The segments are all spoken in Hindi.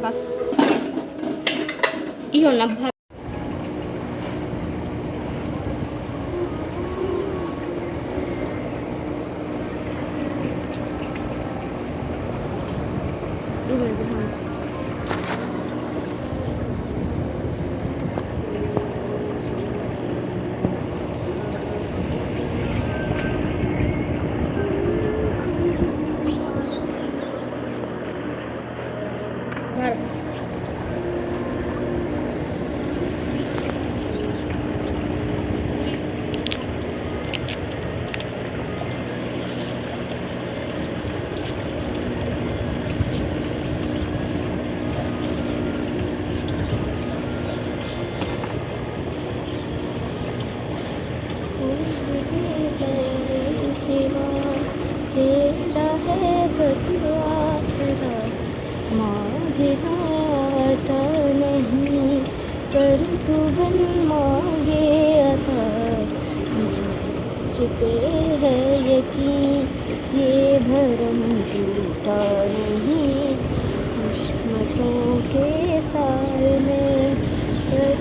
lakas. Iyon na ba? पे है यकीन ये भरम टूटा नहीं, खुशमतों के साल में कर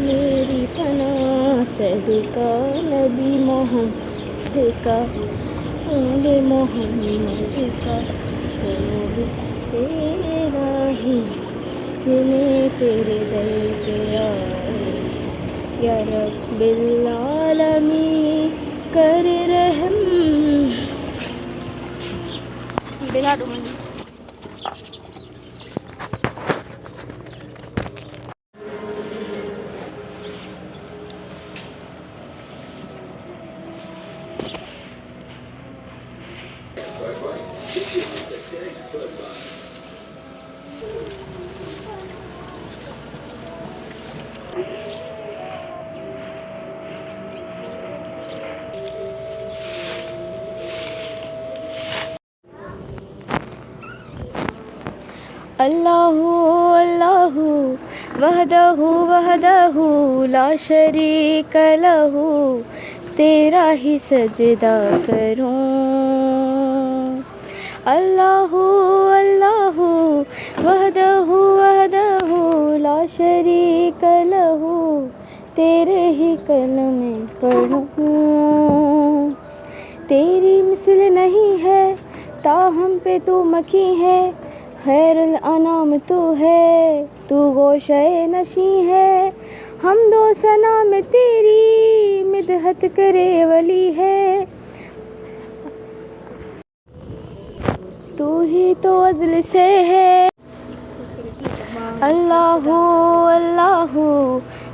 मेरी पनाह सदका नबी मोहम्मद का, ओले मोहम्मद का। सुनो भी तेरा ही जिन्हें तेरे दर पे आए, या रब्बिल आलमीन कर रहम। बिला दूँगी अल्लाहु अल्लाहु वहदहु वहदहु ला शरीक लहू, तेरा ही सजदा करूं। अल्लाहु अल्लाहु वहदहु वहदहु ला शरीक लहू, तेरे ही कलमे पढ़ूं। तेरी मिसल नहीं है ताहम पे तू मकी है, खैरुल अनाम तू है, तू गोशे नशी है। हम दो सना में तेरी मिदहत करे वली है, तू ही तो अज़ल से है। अल्लाहु अल्लाहु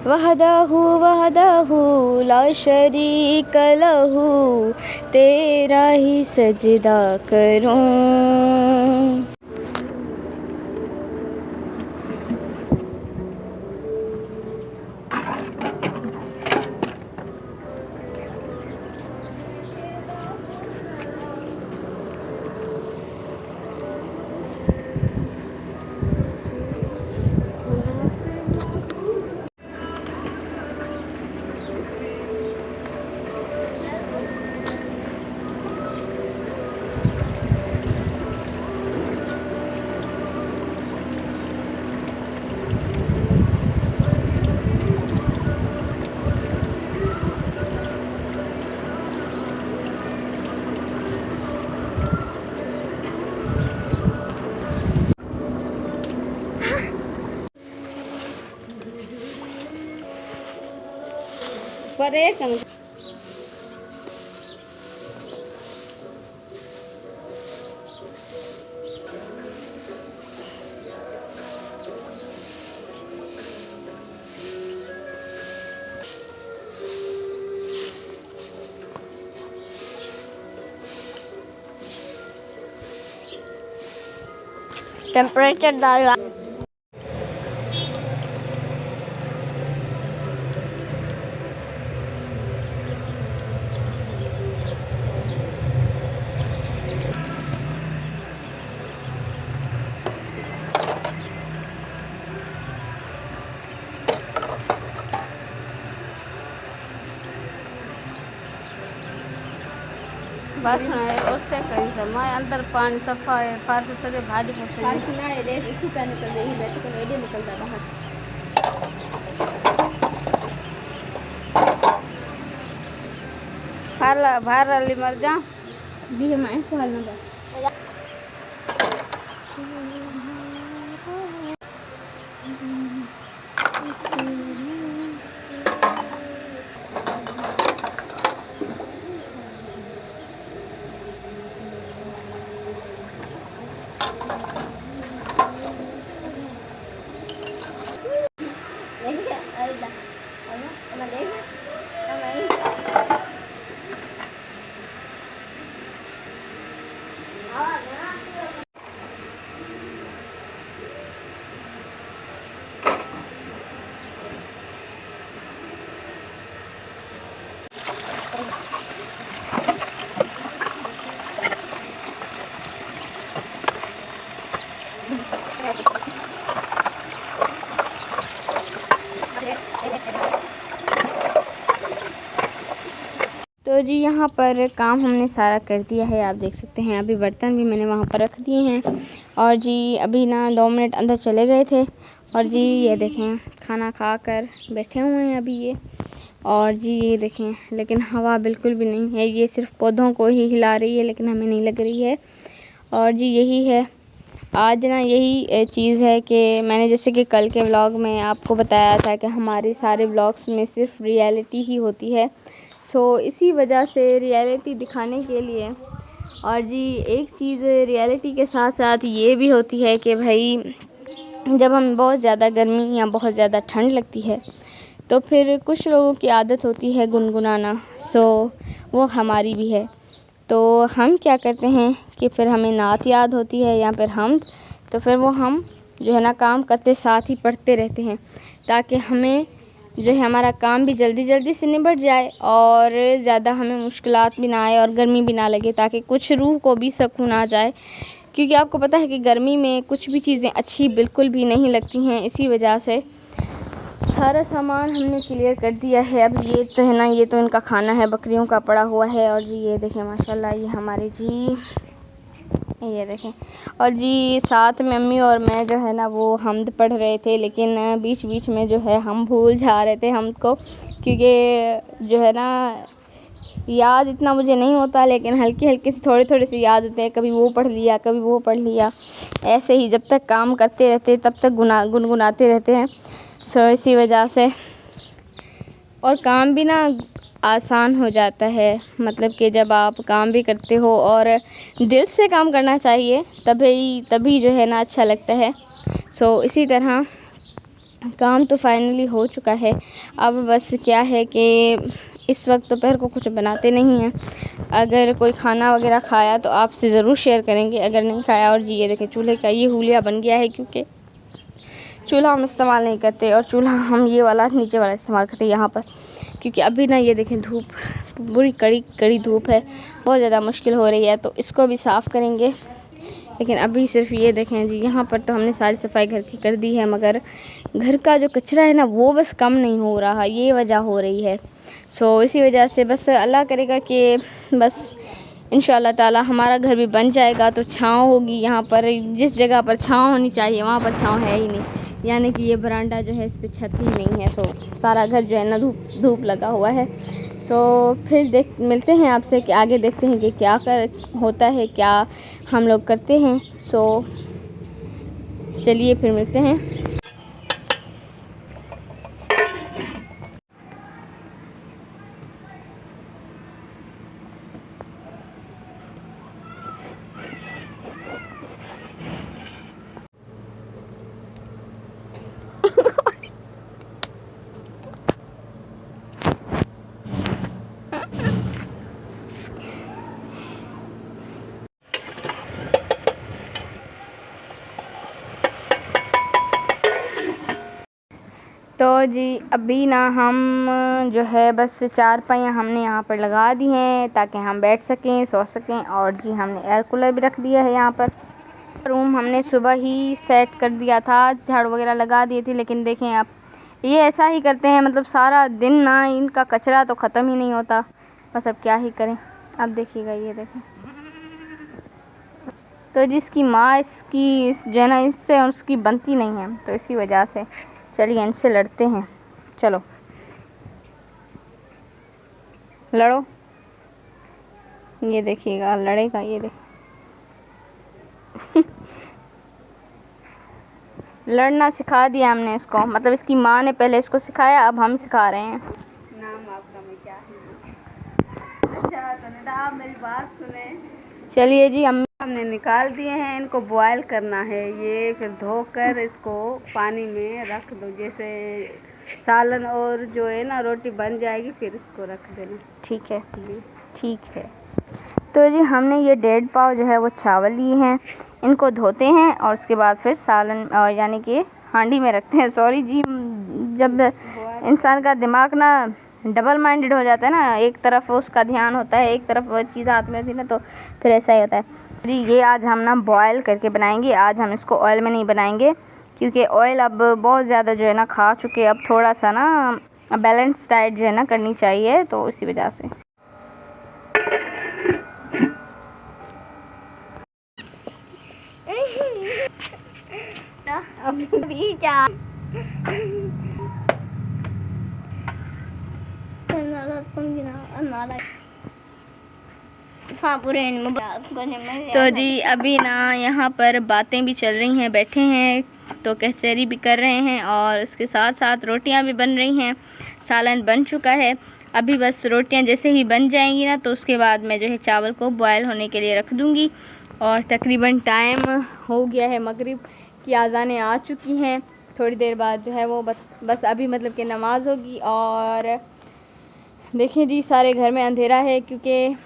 वहदहु वहदहु ला शरीक लहू, तेरा ही सजदा करूं। पर एक टेम्परेचर डाला बासण है और से कहीं समय अंदर पानी सफा है फार से सगे भाजी पोछे फार ना है रे इतनी का निकल रही है तो एडे निकल रहा बाहर बाहर वाली मर जा भी हमारे को हाल ना बस तो जी यहाँ पर काम हमने सारा कर दिया है, आप देख सकते हैं। अभी बर्तन भी मैंने वहाँ पर रख दिए हैं और जी अभी ना 2 मिनट अंदर चले गए थे और जी ये देखें खाना खा कर बैठे हुए हैं अभी ये। और जी ये देखें लेकिन हवा बिल्कुल भी नहीं है, ये सिर्फ पौधों को ही हिला रही है लेकिन हमें नहीं लग रही है। और जी यही है आज ना, यही चीज़ है कि मैंने जैसे कि कल के व्लॉग में आपको बताया था कि हमारे सारे व्लॉग्स में सिर्फ रियलिटी ही होती है। सो इसी वजह से रियलिटी दिखाने के लिए। और जी एक चीज़ रियलिटी के साथ साथ ये भी होती है कि भाई जब हम बहुत ज़्यादा गर्मी या बहुत ज़्यादा ठंड लगती है तो फिर कुछ लोगों की आदत होती है गुनगुनाना, सो वो हमारी भी है। तो हम क्या करते हैं कि फिर हमें नात याद होती है या फिर हम तो फिर वो हम जो है ना काम करते साथ ही पढ़ते रहते हैं ताकि हमें जो है हमारा काम भी जल्दी जल्दी से निबट जाए और ज़्यादा हमें मुश्किलात भी ना आए और गर्मी भी ना लगे, ताकि कुछ रूह को भी सुकून आ जाए। क्योंकि आपको पता है कि गर्मी में कुछ भी चीज़ें अच्छी बिल्कुल भी नहीं लगती हैं। इसी वजह से सारा सामान हमने क्लियर कर दिया है। अब ये तो है ना, ये तो इनका खाना है, बकरियों का पड़ा हुआ है। और जी ये देखें माशाल्लाह ये हमारे जी ये देखें। और जी साथ में मम्मी और मैं जो है ना वो हम्द पढ़ रहे थे, लेकिन बीच बीच में जो है हम भूल जा रहे थे हमको, क्योंकि जो है ना याद इतना मुझे नहीं होता, लेकिन हल्की हल्की से थोड़े थोड़े से याद होते हैं। कभी वो पढ़ लिया कभी वो पढ़ लिया, ऐसे ही जब तक काम करते रहते तब तक गुनगुनाते रहते हैं। सो इसी वजह से और काम भी ना आसान हो जाता है, मतलब कि जब आप काम भी करते हो और दिल से काम करना चाहिए तभी जो है ना अच्छा लगता है। सो इसी तरह काम तो फाइनली हो चुका है। अब बस क्या है कि इस वक्त दोपहर को कुछ बनाते नहीं हैं। अगर कोई खाना वगैरह खाया तो आपसे ज़रूर शेयर करेंगे, अगर नहीं खाया। और जी ये देखें चूल्हे का ये हुलिया बन गया है, क्योंकि चूल्हा हम इस्तेमाल नहीं करते और चूल्हा हम ये वाला नीचे वाला इस्तेमाल करते हैं यहाँ पर। क्योंकि अभी ना ये देखें धूप बुरी कड़ी धूप है, बहुत ज़्यादा मुश्किल हो रही है, तो इसको भी साफ़ करेंगे। लेकिन अभी सिर्फ ये देखें जी यहाँ पर तो हमने सारी सफाई घर की कर दी है, मगर घर का जो कचरा है ना वो बस कम नहीं हो रहा, ये वजह हो रही है। सो इसी वजह से बस अल्लाह करेगा कि बस इंशाअल्लाह ताला हमारा घर भी बन जाएगा तो छाँव होगी यहाँ पर। जिस जगह पर छाँव होनी चाहिए वहाँ पर छाँव है ही नहीं, यानी कि ये बरांडा जो है इस पर छत ही नहीं है। सो सारा घर जो है ना धूप लगा हुआ है। सो फिर मिलते हैं आपसे कि आगे देखते हैं कि क्या होता है, क्या हम लोग करते हैं। सो चलिए फिर मिलते हैं। तो जी अभी ना हम जो है बस चारपाइयाँ हमने यहाँ पर लगा दी हैं ताकि हम बैठ सकें सो सकें। और जी हमने एयर कूलर भी रख दिया है यहाँ पर। रूम हमने सुबह ही सेट कर दिया था, झाड़ू वगैरह लगा दिए थे। लेकिन देखें आप ये ऐसा ही करते हैं, मतलब सारा दिन ना इनका कचरा तो ख़त्म ही नहीं होता। बस अब क्या ही करें, अब देखिएगा, ये देखें। तो जिसकी माँ इसकी जो है ना, इससे उसकी बनती नहीं है, तो इसी वजह से चलिए इनसे लड़ते हैं। चलो लड़ो। ये देखिएगा लड़ेगा, ये देख। लड़ना सिखा दिया हमने इसको, मतलब इसकी माँ ने पहले इसको सिखाया, अब हम सिखा रहे हैं। नाम आपका मैं क्या है? अच्छा तो आप मेरी बात सुने। चलिए जी, हमने निकाल दिए हैं, इनको बॉयल करना है। ये फिर धोकर इसको पानी में रख दो, जैसे सालन और जो है ना रोटी बन जाएगी, फिर इसको रख देना। ठीक है, ठीक है। तो जी हमने ये 1.5 पाव जो है वो चावल लिए हैं, इनको धोते हैं और उसके बाद फिर सालन यानी कि हांडी में रखते हैं। सॉरी जी, जब इंसान का दिमाग ना डबल माइंडेड हो जाता है ना, एक तरफ उसका ध्यान होता है, एक तरफ वो चीज़ हाथ में होती है ना, तो फिर ऐसा ही होता है जी। ये आज हम ना बॉयल करके बनाएंगे, आज हम इसको ऑयल में नहीं बनाएंगे, क्योंकि ऑयल अब बहुत ज़्यादा जो है ना खा चुके, अब थोड़ा सा ना बैलेंस डाइट जो है ना करनी चाहिए, तो इसी वजह से। तो जी अभी ना यहाँ पर बातें भी चल रही हैं, बैठे हैं तो कचहरी भी कर रहे हैं, और उसके साथ साथ रोटियाँ भी बन रही हैं। सालन बन चुका है, अभी बस रोटियाँ जैसे ही बन जाएंगी ना, तो उसके बाद मैं जो है चावल को बॉयल होने के लिए रख दूँगी। और तकरीबन टाइम हो गया है, मगरिब की आज़ानें आ चुकी हैं। थोड़ी देर बाद जो है वो बस अभी मतलब कि नमाज़ होगी। और देखिए जी, सारे घर में अंधेरा है, क्योंकि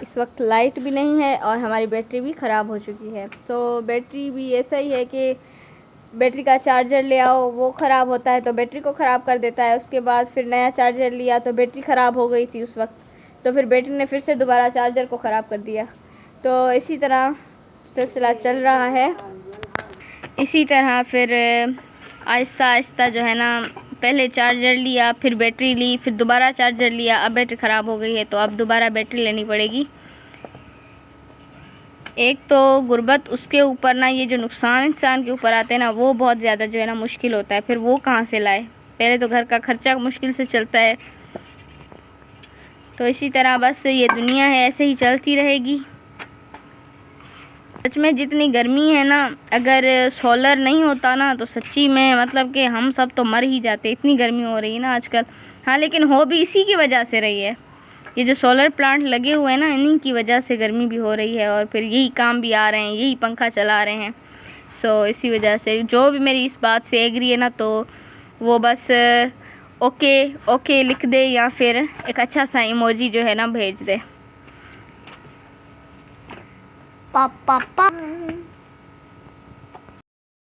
इस वक्त लाइट भी नहीं है और हमारी बैटरी भी ख़राब हो चुकी है। तो बैटरी भी ऐसा ही है कि बैटरी का चार्जर ले आओ, वो ख़राब होता है तो बैटरी को ख़राब कर देता है। उसके बाद फिर नया चार्जर लिया तो बैटरी ख़राब हो गई थी उस वक्त, तो फिर बैटरी ने फिर से दोबारा चार्जर को ख़राब कर दिया। तो इसी तरह सिलसिला चल रहा है। इसी तरह फिर आहिस्ता आहिस्ता जो है ना, पहले चार्जर लिया, फिर बैटरी ली, फिर दोबारा चार्जर लिया, अब बैटरी ख़राब हो गई है तो अब दोबारा बैटरी लेनी पड़ेगी। एक तो गुर्बत, उसके ऊपर ना ये जो नुकसान इंसान के ऊपर आते हैं ना, वो बहुत ज़्यादा जो है ना मुश्किल होता है। फिर वो कहाँ से लाए, पहले तो घर का खर्चा मुश्किल से चलता है। तो इसी तरह बस ये दुनिया है, ऐसे ही चलती रहेगी। सच में जितनी गर्मी है ना, अगर सोलर नहीं होता ना तो सच्ची में मतलब कि हम सब तो मर ही जाते, इतनी गर्मी हो रही है ना आजकल। हाँ, लेकिन हो भी इसी की वजह से रही है, ये जो सोलर प्लांट लगे हुए हैं ना, इन्हीं की वजह से गर्मी भी हो रही है, और फिर यही काम भी आ रहे हैं, यही पंखा चला रहे हैं। सो इसी वजह से जो भी मेरी इस बात से एग्री है ना, तो वो बस ओके ओके लिख दे, या फिर एक अच्छा सा इमोजी जो है ना भेज दे। पापा